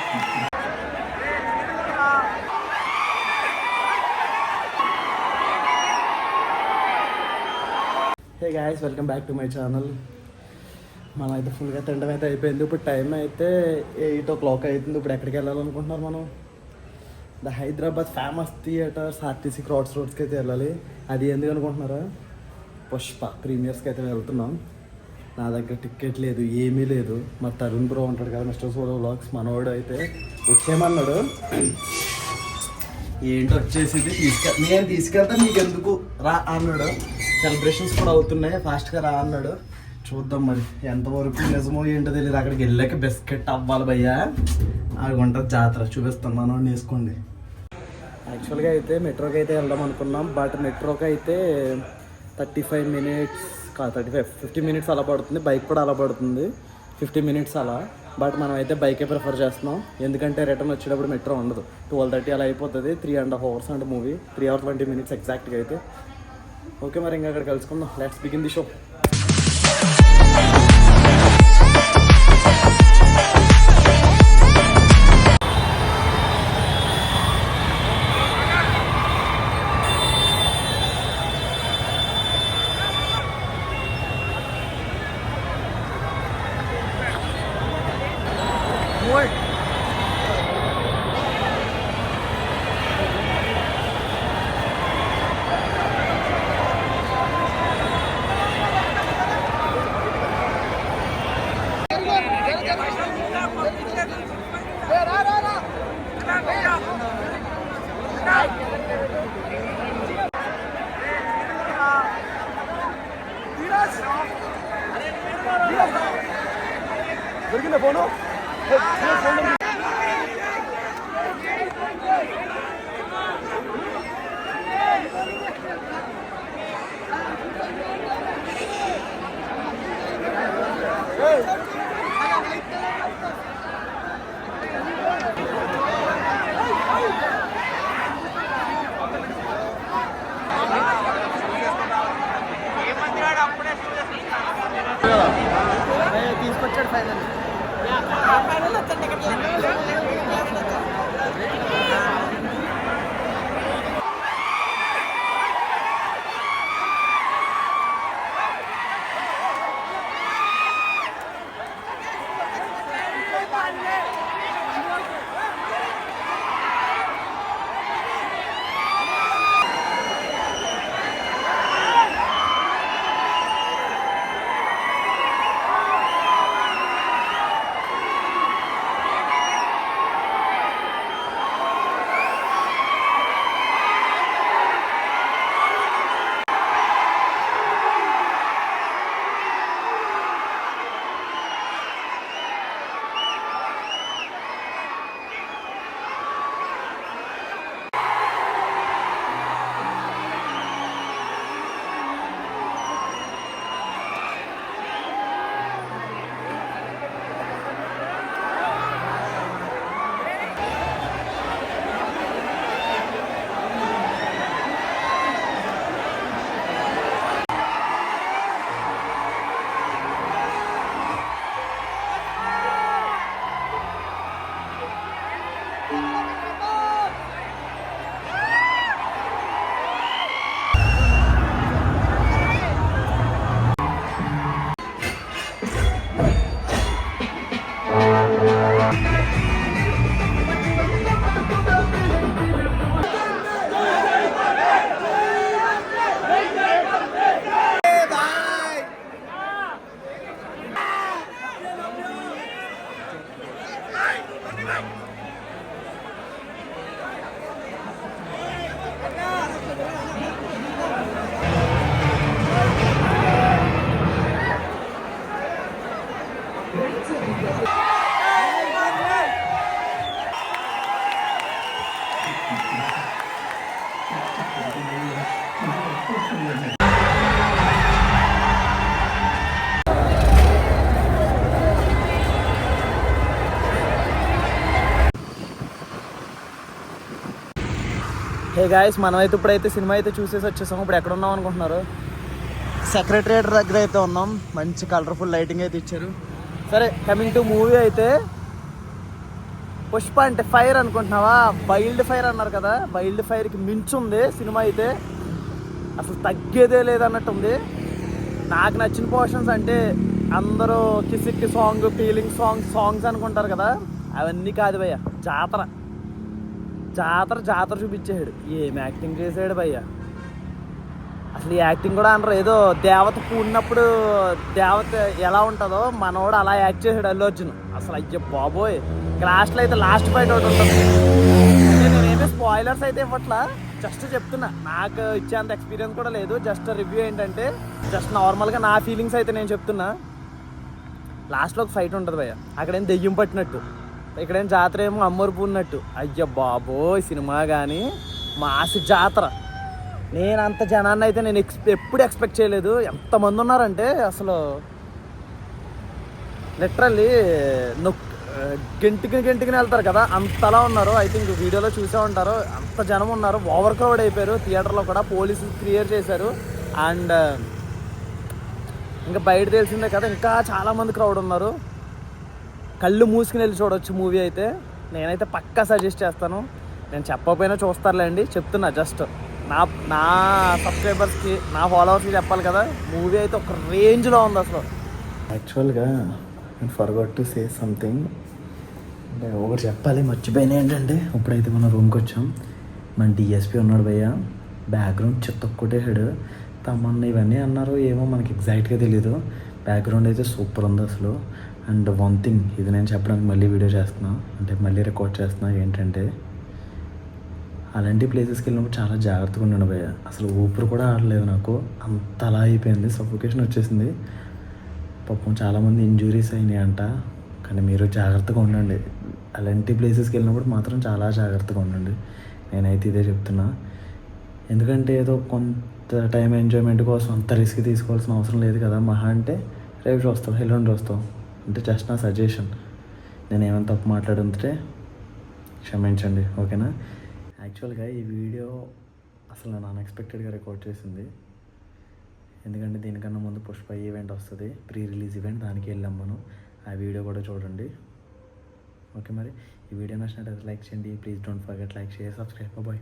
Hey guys, welcome back to my channel. మనం అయితే ఫుల్గా తినడం అయితే అయిపోయింది. ఇప్పుడు టైం అయితే 8 o'clock అవుతుంది. ఇప్పుడు ఎక్కడికి వెళ్ళాలనుకుంటున్నారు మనం? The Hyderabad famous theatres RTC cross రోడ్స్కి అయితే వెళ్ళాలి. అది ఎందుకు అనుకుంటున్నారా? పుష్ప ప్రీమియర్స్కి అయితే వెళ్తున్నాం. నా దగ్గర టికెట్ లేదు, ఏమీ లేదు. మా తరుణ్ బ్రో ఉంటాడు కదా, మిస్టర్ సోలో వ్లాగ్స్, మనోడు అయితే వచ్చేయమన్నాడు. ఏంటి వచ్చేసి నేను తీసుకెళ్తా, నీకు ఎందుకు రా అన్నాడు. సెలబ్రేషన్స్ కూడా అవుతున్నాయి, ఫాస్ట్గా రా అన్నాడు. చూద్దాం మరి ఎంతవరకు నిజమో ఏంటో తెలియదు. అక్కడికి వెళ్ళాక బిస్కెట్ అవ్వాలి భయ్యా, అది ఉంటుంది జాతర. చూపిస్తాం, మనం వేసుకోండి. యాక్చువల్గా అయితే మెట్రోకి అయితే వెళ్దాం అనుకున్నాం, బట్ మెట్రోకి అయితే 35 minutes కాదు, 50 minutes అలా పడుతుంది. బైక్ కూడా అలా పడుతుంది, 50 minutes అలా. బట్ మనం అయితే బైకే ప్రిఫర్ చేస్తున్నాం, ఎందుకంటే రిటర్న్ వచ్చేటప్పుడు మెట్రో ఉండదు. 12:30 అలా అయిపోతుంది. 3.5 hours అంటే మూవీ, 3 hours 20 minutes ఎగ్జాక్ట్గా అయితే. ఓకే, మరి ఇంకా అక్కడ కలుసుకుందాం. Let's begin the show. దొరికిందా ఫోను? తీసుకొచ్చాడు ఫైనల్. హే గాయస్, మనమైతే ఇప్పుడైతే సినిమా అయితే చూసేసి వచ్చేసాము. ఇప్పుడు ఎక్కడ ఉన్నాం అనుకుంటున్నారు? సెక్రటరియట్ దగ్గర అయితే ఉన్నాం. మంచి కలర్ఫుల్ లైటింగ్ అయితే ఇచ్చారు. సరే, కమింగ్ టు మూవీ అయితే పుష్ప అంటే ఫైర్ అనుకుంటున్నావా? వైల్డ్ ఫైర్ అన్నారు కదా, వైల్డ్ ఫైర్కి మించుంది సినిమా అయితే. అసలు తగ్గేదే లేదన్నట్టుంది. నాకు నచ్చిన పోర్షన్స్ అంటే అందరూ కిసిక్కి సాంగ్, ఫీలింగ్ సాంగ్స్ అనుకుంటారు కదా, అవన్నీ కాదు భయ్య. జాతర జాతర జాతర చూపించాడు. ఏం యాక్టింగ్ చేసాడు భయ్య. అసలు ఈ యాక్టింగ్ కూడా అనరు, ఏదో దేవత కూడినప్పుడు దేవత ఎలా ఉంటుందో మనోడు అలా యాక్ట్ చేసాడు అల్లు అర్జున్. అసలు అయ్యో బాబోయ్. లాస్ట్లో అయితే లాస్ట్ ఫైట్ ఒకటి ఉంటుంది. నేనేమి స్పాయిలర్స్ అయితే ఇవ్వట్లా, జస్ట్ చెప్తున్నా. నాకు ఇచ్చేంత ఎక్స్పీరియన్స్ కూడా లేదు. జస్ట్ రివ్యూ ఏంటంటే జస్ట్ నార్మల్గా నా ఫీలింగ్స్ అయితే నేను చెప్తున్నా. లాస్ట్లో ఒక ఫైట్ ఉంటుంది భయ్య, అక్కడేం దెయ్యం పట్టినట్టు, ఇక్కడేం జాతర ఏమో అమ్మరు పూన్నట్టు. అయ్యో బాబోయ్ సినిమా కానీ మాసి జాతర. నేను అంత జనాన్ని అయితే నేను ఎప్పుడు ఎక్స్పెక్ట్ చేయలేదు. ఎంతమంది ఉన్నారంటే అసలు లిటరల్లీ గెంటికి వెళ్తారు కదా, అంతలా ఉన్నారు. ఐ థింక్ వీడియోలో చూసే ఉంటారు, అంత జనం ఉన్నారు. ఓవర్ క్రౌడ్ అయిపోయారు థియేటర్లో కూడా. పోలీసులు క్లియర్ చేశారు. అండ్ ఇంకా బయట తెలిసిందే కదా, ఇంకా చాలామంది క్రౌడ్ ఉన్నారు. కళ్ళు మూసుకుని వెళ్ళి చూడొచ్చు మూవీ అయితే. నేనైతే పక్కా సజెస్ట్ చేస్తాను. నేను చెప్పకపోయినా చూస్తారులేండి, చెప్తున్నా. జస్ట్ నా సబ్స్క్రైబర్స్కి, నా ఫాలోవర్స్కి చెప్పాలి కదా. మూవీ అయితే ఒక రేంజ్లో ఉంది అసలు. యాక్చువల్గా నేను ఫర్గాట్ టు సే సంథింగ్. అంటే ఒకటి చెప్పాలి మర్చిపోయినా. ఏంటంటే ఇప్పుడైతే మనం రూమ్కి వచ్చాం. మన డిఎస్పీ ఉన్నాడు భయ్య, బ్యాక్గ్రౌండ్ చెత్తొక్కటేసాడు. తమన్న ఇవన్నీ అన్నారు, ఏమో మనకి ఎగ్జాక్ట్గా తెలీదు. బ్యాక్గ్రౌండ్ అయితే సూపర్ ఉంది అసలు. అండ్ వన్ థింగ్, ఇది నేను చెప్పడానికి మళ్ళీ వీడియో చేస్తున్నా, అంటే మళ్ళీ రికార్డ్ చేస్తున్నా. ఏంటంటే అలాంటి ప్లేసెస్కి వెళ్ళినప్పుడు చాలా జాగ్రత్తగా ఉన్నాను భయ్య. అసలు ఊపిరి కూడా ఆడలేదు నాకు, అంతలా అయిపోయింది. సఫోకేషన్ వచ్చేసింది. పాపం చాలామంది ఇంజురీస్ అయినాయి అంట. కానీ మీరు జాగ్రత్తగా ఉండండి. అలాంటి ప్లేసెస్కి వెళ్ళినప్పుడు మాత్రం చాలా జాగ్రత్తగా ఉండండి. నేనైతే ఇదే చెప్తున్నా. ఎందుకంటే ఏదో కొంత టైం ఎంజాయ్మెంట్ కోసం అంత రిస్క్ తీసుకోవాల్సిన అవసరం లేదు కదా. మహా అంటే రేపు చూస్తాం, ఎల్లుండి వస్తాం. అంటే జస్ట్ నా సజెషన్. నేను ఏమైనా తప్పు మాట్లాడుతుంటే క్షమించండి, ఓకేనా? యాక్చువల్గా ఈ వీడియో అసలు నేను అన్ఎక్స్పెక్టెడ్గా రికార్డ్ చేసింది. ఎందుకంటే దీనికన్నా ముందు పుష్ప ఈవెంట్ వస్తుంది, ప్రీ రిలీజ్ ఈవెంట్. దానికి వెళ్ళాం మనం. ఆ వీడియో కూడా చూడండి, ఓకే? మరి ఈ వీడియో నచ్చినట్లయితే లైక్ చేయండి. Please don't forget like, share, subscribe. Bye.